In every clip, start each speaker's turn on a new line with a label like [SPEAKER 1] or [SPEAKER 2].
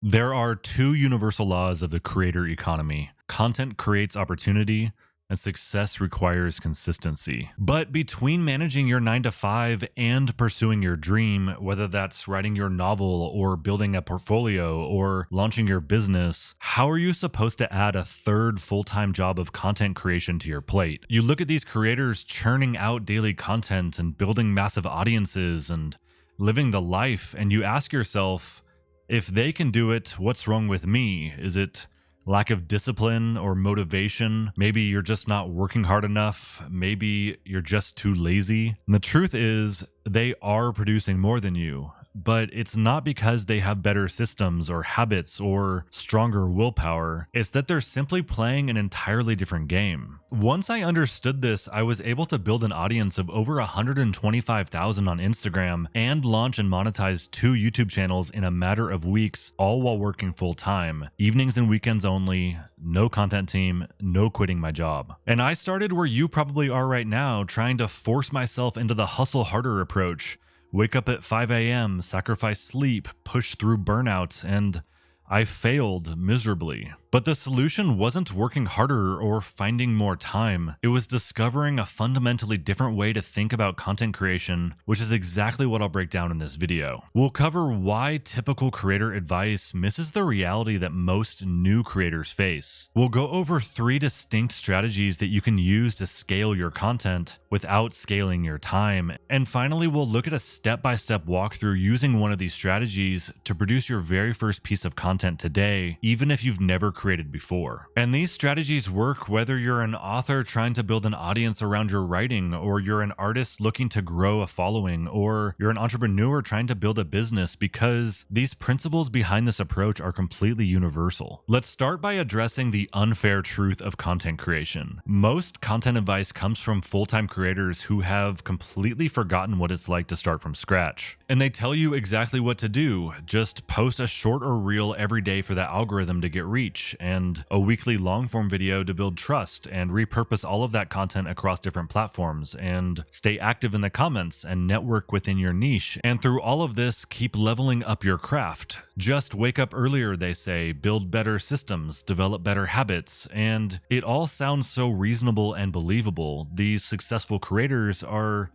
[SPEAKER 1] There are two universal laws of the creator economy: content creates opportunity, and success requires consistency. But between managing your 9 to 5 and pursuing your dream, whether that's writing your novel or building a portfolio or launching your business, how are you supposed to add a third full time job of content creation to your plate? You look at these creators churning out daily content and building massive audiences and living the life, and you ask yourself, if they can do it, what's wrong with me? Is it lack of discipline or motivation? Maybe you're just not working hard enough. Maybe you're just too lazy. And the truth is, they are producing more than you, but it's not because they have better systems or habits or stronger willpower. It's that they're simply playing an entirely different game. Once I understood this, I was able to build an audience of over 125,000 on Instagram and launch and monetize 2 YouTube channels in a matter of weeks, all while working full time, evenings and weekends only, no content team, no quitting my job. And I started where you probably are right now, trying to force myself into the hustle harder approach. Wake up at 5 a.m., sacrifice sleep, push through burnout, and I failed miserably. But the solution wasn't working harder or finding more time. It was discovering a fundamentally different way to think about content creation, which is exactly what I'll break down in this video. We'll cover why typical creator advice misses the reality that most new creators face. We'll go over 3 distinct strategies that you can use to scale your content without scaling your time. And finally, we'll look at a step-by-step walkthrough using one of these strategies to produce your very first piece of content today, even if you've never created before. And these strategies work whether you're an author trying to build an audience around your writing, or you're an artist looking to grow a following, or you're an entrepreneur trying to build a business, because these principles behind this approach are completely universal. Let's start by addressing the unfair truth of content creation. Most content advice comes from full-time creators who have completely forgotten what it's like to start from scratch. And they tell you exactly what to do. Just post a short or reel every day for that algorithm to get reach, and a weekly long-form video to build trust, and repurpose all of that content across different platforms, and stay active in the comments and network within your niche. And through all of this, keep leveling up your craft. Just wake up earlier, they say, build better systems, develop better habits, and it all sounds so reasonable and believable. These successful creators are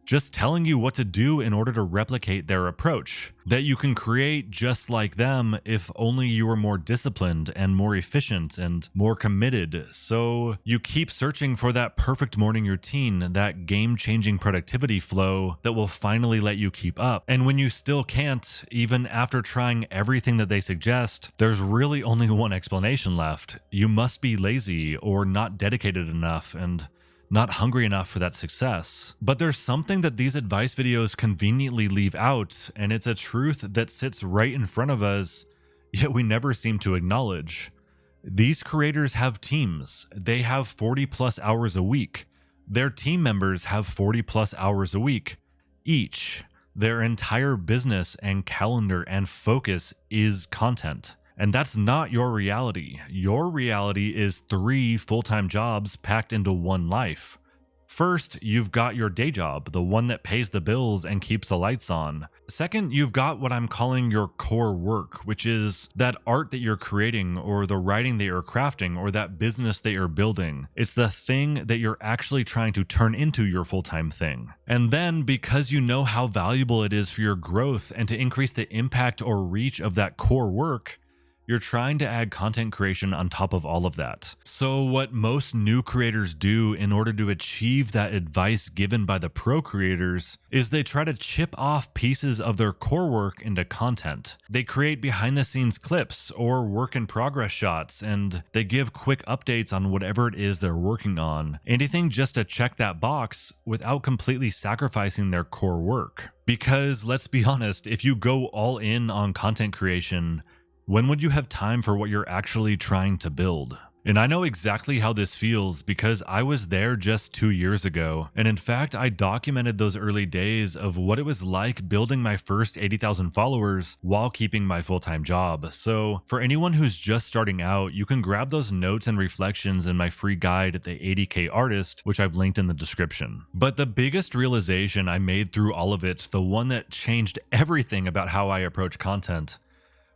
[SPEAKER 1] just telling you what to do in order to replicate their approach, that you can create just like them if only you were more disciplined and more efficient and more committed. So you keep searching for that perfect morning routine, that game-changing productivity flow that will finally let you keep up. And when you still can't, even after trying everything that they suggest, there's really only one explanation left. You must be lazy or not dedicated enough and not hungry enough for that success. But there's something that these advice videos conveniently leave out, and it's a truth that sits right in front of us, yet we never seem to acknowledge. These creators have teams. They have 40 plus hours a week. Their team members have 40 plus hours a week each. Their entire business and calendar and focus is content. And that's not your reality. Your reality is 3 full-time jobs packed into one life. First, you've got your day job, the one that pays the bills and keeps the lights on. Second, you've got what I'm calling your core work, which is that art that you're creating, or the writing that you're crafting, or that business that you're building. It's the thing that you're actually trying to turn into your full-time thing. And then, because you know how valuable it is for your growth and to increase the impact or reach of that core work, you're trying to add content creation on top of all of that. So what most new creators do in order to achieve that advice given by the pro creators is they try to chip off pieces of their core work into content. They create behind the scenes clips or work in progress shots, and they give quick updates on whatever it is they're working on. Anything just to check that box without completely sacrificing their core work. Because let's be honest, if you go all in on content creation, when would you have time for what you're actually trying to build? And I know exactly how this feels because I was there just 2 years ago. And in fact, I documented those early days of what it was like building my first 80,000 followers while keeping my full-time job. So for anyone who's just starting out, you can grab those notes and reflections in my free guide, The 80K Artist, which I've linked in the description. But the biggest realization I made through all of it, the one that changed everything about how I approach content,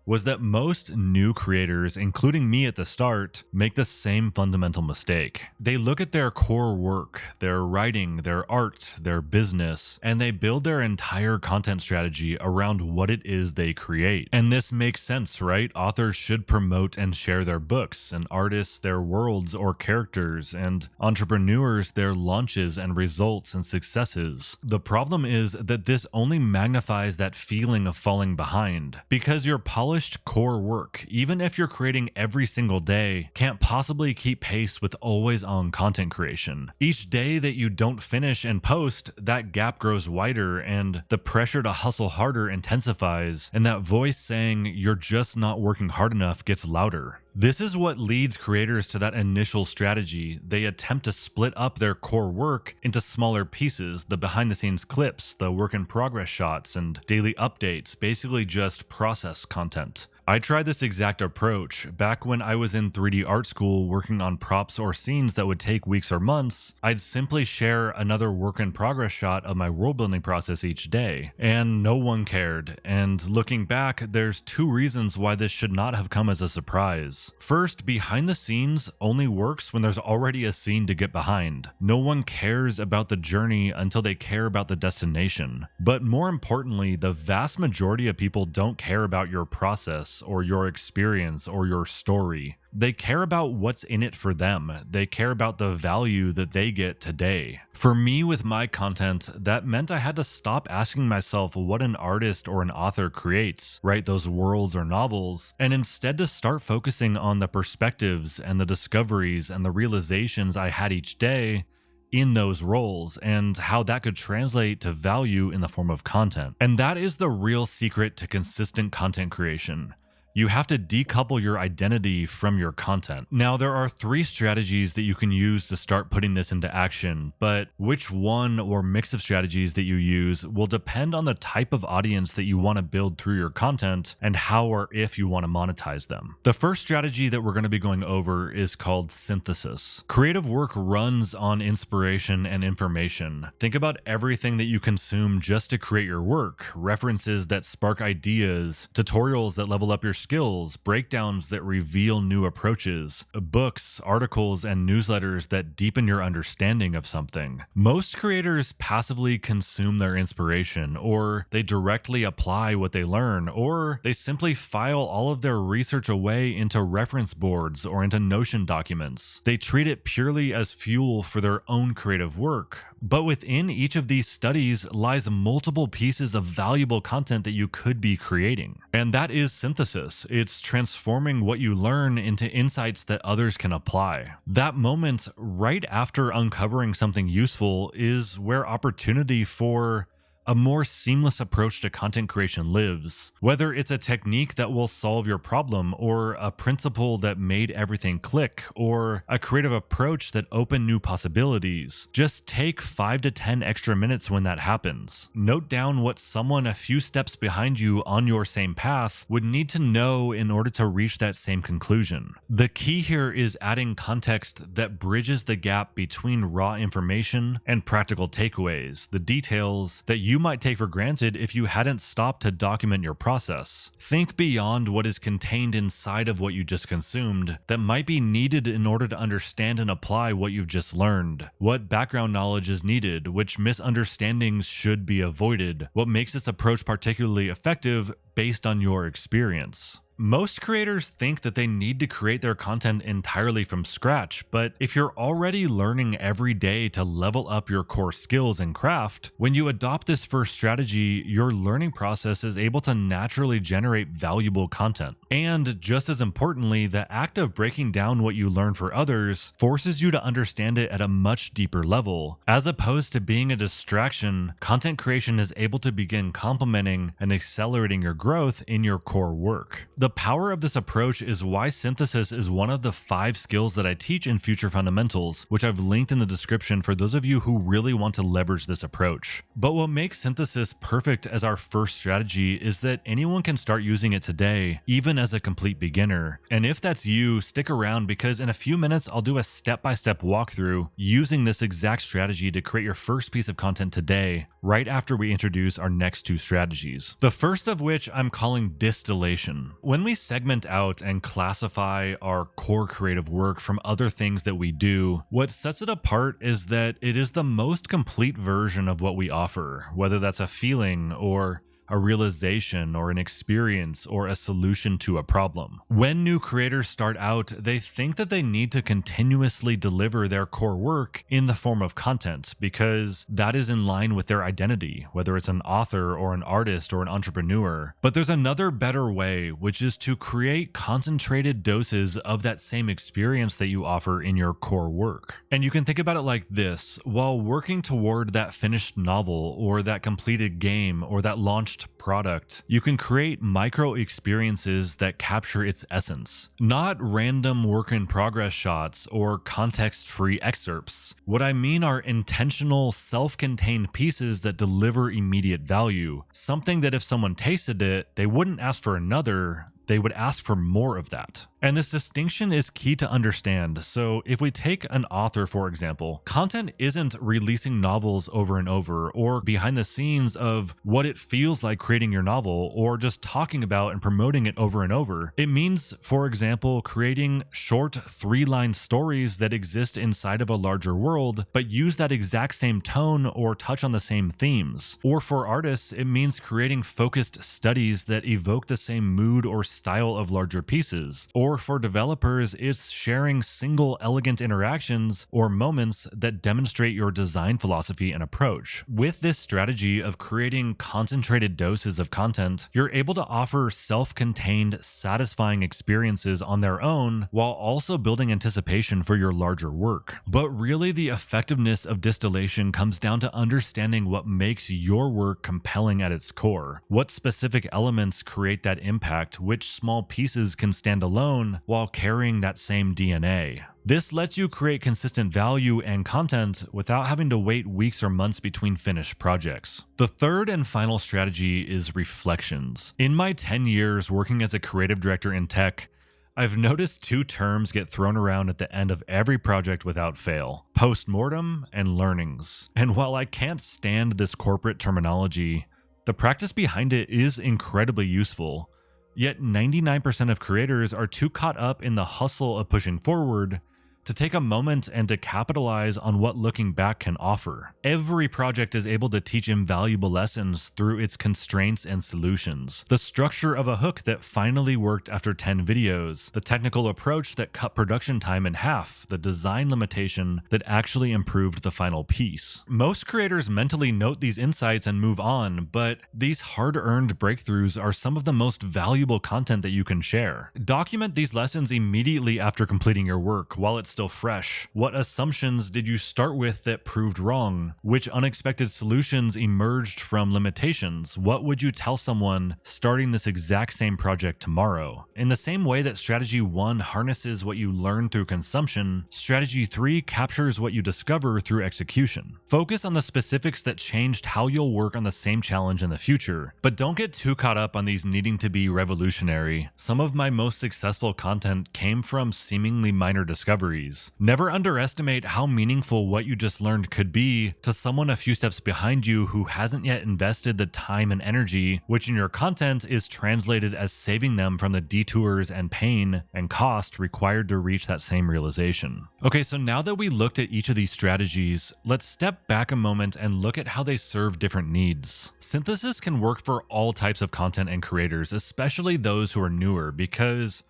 [SPEAKER 1] was that most new creators, including me at the start, make the same fundamental mistake. They look at their core work, their writing, their art, their business, and they build their entire content strategy around what it is they create. And this makes sense, right? Authors should promote and share their books, and artists their worlds or characters, and entrepreneurs their launches and results and successes. The problem is that this only magnifies that feeling of falling behind, because your polished core work, even if you're creating every single day, can't possibly keep pace with always on content creation. Each day that you don't finish and post, that gap grows wider, and the pressure to hustle harder intensifies, and that voice saying you're just not working hard enough gets louder. This is what leads creators to that initial strategy. They attempt to split up their core work into smaller pieces, the behind the scenes clips, the work in progress shots, and daily updates, basically just process content. I tried this exact approach. Back when I was in 3D art school working on props or scenes that would take weeks or months, I'd simply share another work in progress shot of my world building process each day, and no one cared. And looking back, there's two reasons why this should not have come as a surprise. First, behind the scenes only works when there's already a scene to get behind. No one cares about the journey until they care about the destination. But more importantly, the vast majority of people don't care about your process or your experience or your story. They care about what's in it for them. They care about the value that they get today. For me, with my content, that meant I had to stop asking myself what an artist or an author creates, write those worlds or novels, and instead to start focusing on the perspectives and the discoveries and the realizations I had each day in those roles, and how that could translate to value in the form of content. And that is the real secret to consistent content creation. You have to decouple your identity from your content. Now, there are 3 strategies that you can use to start putting this into action, but which one or mix of strategies that you use will depend on the type of audience that you want to build through your content and how or if you want to monetize them. The first strategy that we're going to be going over is called synthesis. Creative work runs on inspiration and information. Think about everything that you consume just to create your work, references that spark ideas, tutorials that level up your skills, breakdowns that reveal new approaches, books, articles, and newsletters that deepen your understanding of something. Most creators passively consume their inspiration, or they directly apply what they learn, or they simply file all of their research away into reference boards or into Notion documents. They treat it purely as fuel for their own creative work. But within each of these studies lies multiple pieces of valuable content that you could be creating. And that is synthesis. It's transforming what you learn into insights that others can apply. That moment right after uncovering something useful is where opportunity for a more seamless approach to content creation lives. Whether it's a technique that will solve your problem, or a principle that made everything click, or a creative approach that opened new possibilities, just take 5 to 10 extra minutes when that happens. Note down what someone a few steps behind you on your same path would need to know in order to reach that same conclusion. The key here is adding context that bridges the gap between raw information and practical takeaways, the details that you might take for granted if you hadn't stopped to document your process. Think beyond what is contained inside of what you just consumed that might be needed in order to understand and apply what you've just learned. What background knowledge is needed, which misunderstandings should be avoided, what makes this approach particularly effective based on your experience. Most creators think that they need to create their content entirely from scratch, but if you're already learning every day to level up your core skills and craft, when you adopt this first strategy, your learning process is able to naturally generate valuable content. And just as importantly, the act of breaking down what you learn for others forces you to understand it at a much deeper level. As opposed to being a distraction, content creation is able to begin complementing and accelerating your growth in your core work. The power of this approach is why synthesis is one of the 5 skills that I teach in Future Fundamentals, which I've linked in the description for those of you who really want to leverage this approach. But what makes synthesis perfect as our first strategy is that anyone can start using it today, even as a complete beginner. And if that's you, stick around, because in a few minutes I'll do a step-by-step walkthrough using this exact strategy to create your first piece of content today, right after we introduce our next 2 strategies. The first of which I'm calling distillation. When When we segment out and classify our core creative work from other things that we do, what sets it apart is that it is the most complete version of what we offer, whether that's a feeling or a realization or an experience or a solution to a problem. When new creators start out, they think that they need to continuously deliver their core work in the form of content because that is in line with their identity, whether it's an author or an artist or an entrepreneur. But there's another better way, which is to create concentrated doses of that same experience that you offer in your core work. And you can think about it like this: while working toward that finished novel or that completed game or that launched product, you can create micro experiences that capture its essence, not random work in progress shots or context-free excerpts. What I mean are intentional, self-contained pieces that deliver immediate value, something that if someone tasted it, they wouldn't ask for another, they would ask for more of that. And this distinction is key to understand. So if we take an author, for example, content isn't releasing novels over and over or behind the scenes of what it feels like creating your novel or just talking about and promoting it over and over. It means, for example, creating short 3-line stories that exist inside of a larger world, but use that exact same tone or touch on the same themes. Or for artists, it means creating focused studies that evoke the same mood or style of larger pieces. Or for developers, it's sharing single elegant interactions or moments that demonstrate your design philosophy and approach. With this strategy of creating concentrated doses of content, you're able to offer self-contained, satisfying experiences on their own while also building anticipation for your larger work. But really, the effectiveness of distillation comes down to understanding what makes your work compelling at its core. What specific elements create that impact, which small pieces can stand alone while carrying that same DNA. This lets you create consistent value and content without having to wait weeks or months between finished projects. The third and final strategy is reflections. In my 10 years working as a creative director in tech, I've noticed 2 terms get thrown around at the end of every project without fail: postmortem and learnings. And while I can't stand this corporate terminology, the practice behind it is incredibly useful. Yet 99% of creators are too caught up in the hustle of pushing forward to take a moment and to capitalize on what looking back can offer. Every project is able to teach invaluable lessons through its constraints and solutions. The structure of a hook that finally worked after 10 videos, the technical approach that cut production time in half, the design limitation that actually improved the final piece. Most creators mentally note these insights and move on, but these hard-earned breakthroughs are some of the most valuable content that you can share. Document these lessons immediately after completing your work while it's still fresh. What assumptions did you start with that proved wrong? Which unexpected solutions emerged from limitations? What would you tell someone starting this exact same project tomorrow? In the same way that strategy 1 harnesses what you learn through consumption, strategy 3 captures what you discover through execution. Focus on the specifics that changed how you'll work on the same challenge in the future, but don't get too caught up on these needing to be revolutionary. Some of my most successful content came from seemingly minor discoveries. Never underestimate how meaningful what you just learned could be to someone a few steps behind you who hasn't yet invested the time and energy, which in your content is translated as saving them from the detours and pain and cost required to reach that same realization. Okay, so now that we looked at each of these strategies, let's step back a moment and look at how they serve different needs. Synthesis can work for all types of content and creators, especially those who are newer, because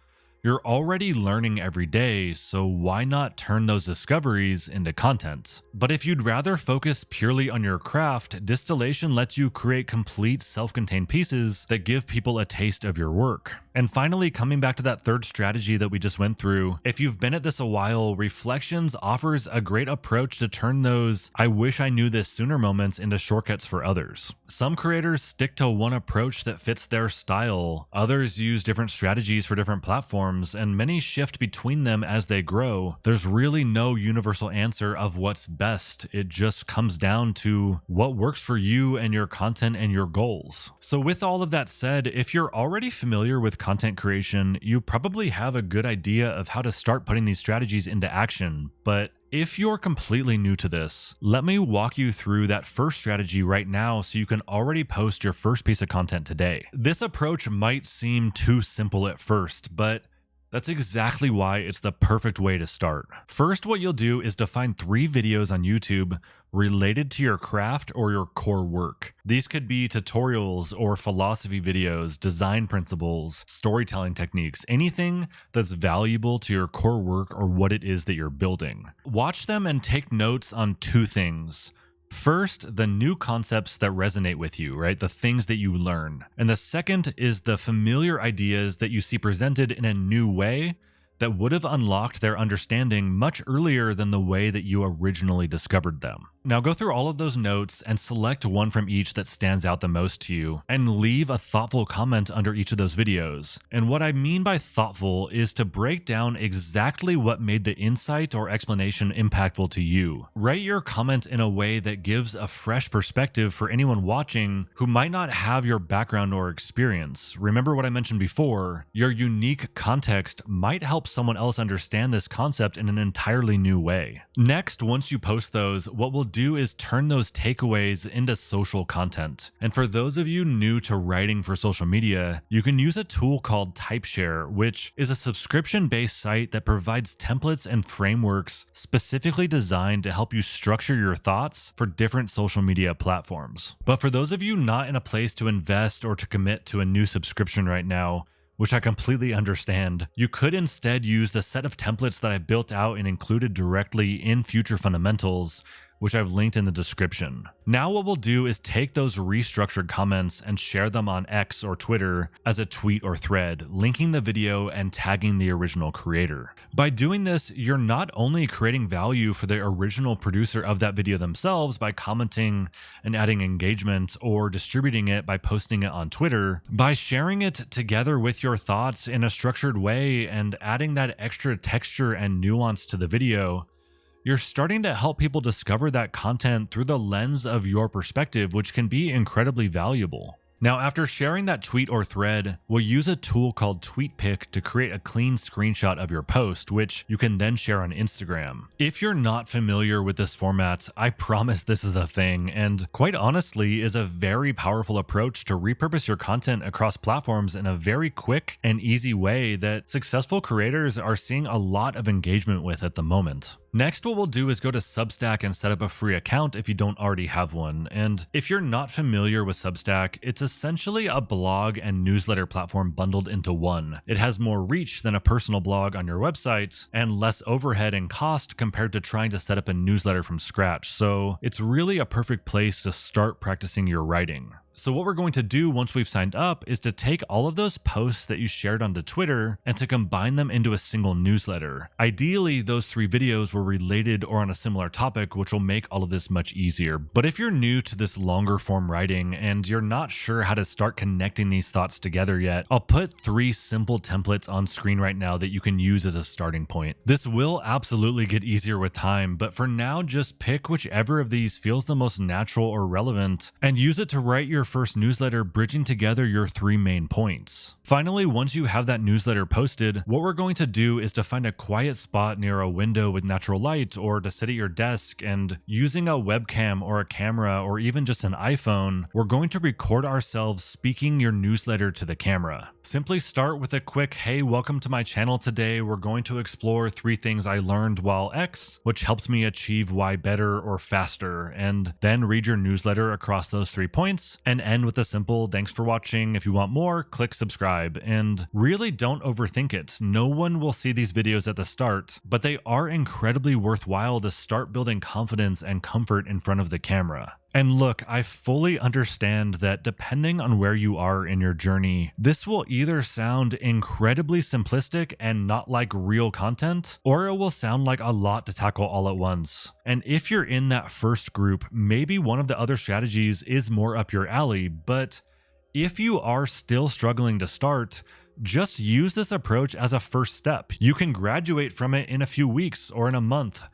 [SPEAKER 1] you're already learning every day, so why not turn those discoveries into content? But if you'd rather focus purely on your craft, distillation lets you create complete self-contained pieces that give people a taste of your work. And finally, coming back to that third strategy that we just went through, if you've been at this a while, Reflections offers a great approach to turn those "I wish I knew this sooner" moments into shortcuts for others. Some creators stick to one approach that fits their style, others use different strategies for different platforms, and many shift between them as they grow. There's really no universal answer of what's best. It just comes down to what works for you and your content and your goals. So with all of that said, if you're already familiar with content creation, you probably have a good idea of how to start putting these strategies into action. But If you're completely new to this, let me walk you through that first strategy right now so you can already post your first piece of content today. This approach might seem too simple at first, but that's exactly why it's the perfect way to start. First, what you'll do is define 3 videos on YouTube related to your craft or your core work. These could be tutorials or philosophy videos, design principles, storytelling techniques, anything that's valuable to your core work or what it is that you're building. Watch them and take notes on 2 things. First, the new concepts that resonate with you, right? The things that you learn. And the second is the familiar ideas that you see presented in a new way that would have unlocked their understanding much earlier than the way that you originally discovered them. Now go through all of those notes and select one from each that stands out the most to you, and leave a thoughtful comment under each of those videos. And what I mean by thoughtful is to break down exactly what made the insight or explanation impactful to you. Write your comment in a way that gives a fresh perspective for anyone watching who might not have your background or experience. Remember what I mentioned before, your unique context might help someone else understand this concept in an entirely new way. Next, once you post those, what we'll do is turn those takeaways into social content. And for those of you new to writing for social media, you can use a tool called Typeshare, which is a subscription-based site that provides templates and frameworks specifically designed to help you structure your thoughts for different social media platforms. But for those of you not in a place to invest or to commit to a new subscription right now, which I completely understand, you could instead use the set of templates that I built out and included directly in Future Fundamentals, which I've linked in the description. Now what we'll do is take those restructured comments and share them on X or Twitter as a tweet or thread, linking the video and tagging the original creator. By doing this, you're not only creating value for the original producer of that video themselves by commenting and adding engagement or distributing it by posting it on Twitter, by sharing it together with your thoughts in a structured way and adding that extra texture and nuance to the video, you're starting to help people discover that content through the lens of your perspective, which can be incredibly valuable. Now, after sharing that tweet or thread, we'll use a tool called Tweetpik to create a clean screenshot of your post, which you can then share on Instagram. If you're not familiar with this format, I promise this is a thing, and quite honestly is a very powerful approach to repurpose your content across platforms in a very quick and easy way that successful creators are seeing a lot of engagement with at the moment. Next, what we'll do is go to Substack and set up a free account if you don't already have one. And if you're not familiar with Substack, it's essentially a blog and newsletter platform bundled into one. It has more reach than a personal blog on your website and less overhead and cost compared to trying to set up a newsletter from scratch. So it's really a perfect place to start practicing your writing. So what we're going to do once we've signed up is to take all of those posts that you shared onto Twitter and to combine them into a single newsletter. Ideally, those 3 videos were related or on a similar topic, which will make all of this much easier. But if you're new to this longer form writing and you're not sure how to start connecting these thoughts together yet, I'll put 3 simple templates on screen right now that you can use as a starting point. This will absolutely get easier with time, but for now, just pick whichever of these feels the most natural or relevant and use it to write your first newsletter, bridging together your 3 main points. Finally, once you have that newsletter posted, what we're going to do is to find a quiet spot near a window with natural light or to sit at your desk, and using a webcam or a camera or even just an iPhone, we're going to record ourselves speaking your newsletter to the camera. Simply start with a quick, "Hey, welcome to my channel today. We're going to explore 3 things I learned while X, which helps me achieve Y better or faster," and then read your newsletter across those 3 points and end with a simple "Thanks for watching. If you want more, click subscribe." And really don't overthink it. No one will see these videos at the start, but they are incredibly worthwhile to start building confidence and comfort in front of the camera. And look, I fully understand that depending on where you are in your journey, this will either sound incredibly simplistic and not like real content, or it will sound like a lot to tackle all at once. And if you're in that first group, maybe one of the other strategies is more up your alley, but if you are still struggling to start, just use this approach as a first step. You can graduate from it in a few weeks or in a month.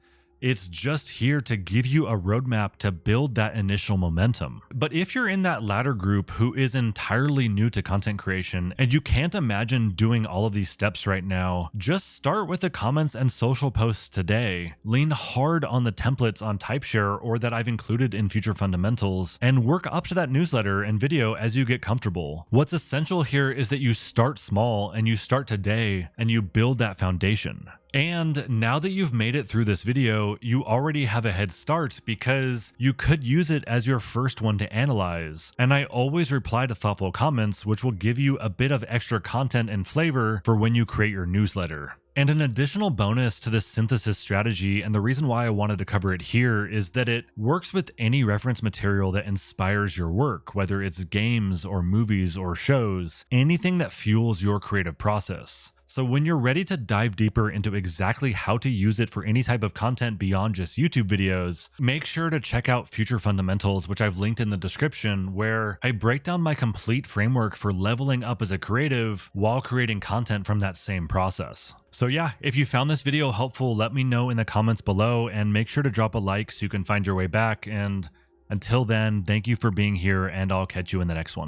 [SPEAKER 1] It's just here to give you a roadmap to build that initial momentum. But if you're in that latter group who is entirely new to content creation and you can't imagine doing all of these steps right now, just start with the comments and social posts today. Lean hard on the templates on TypeShare or that I've included in future fundamentals, and work up to that newsletter and video as you get comfortable. What's essential here is that you start small and you start today and you build that foundation. And now that you've made it through this video, you already have a head start because you could use it as your first one to analyze. And I always reply to thoughtful comments, which will give you a bit of extra content and flavor for when you create your newsletter. And an additional bonus to this synthesis strategy, and the reason why I wanted to cover it here, is that it works with any reference material that inspires your work, whether it's games or movies or shows, anything that fuels your creative process. So when you're ready to dive deeper into exactly how to use it for any type of content beyond just YouTube videos, make sure to check out Future Fundamentals, which I've linked in the description, where I break down my complete framework for leveling up as a creative while creating content from that same process. So yeah, if you found this video helpful, let me know in the comments below, and make sure to drop a like so you can find your way back. And until then, thank you for being here, and I'll catch you in the next one.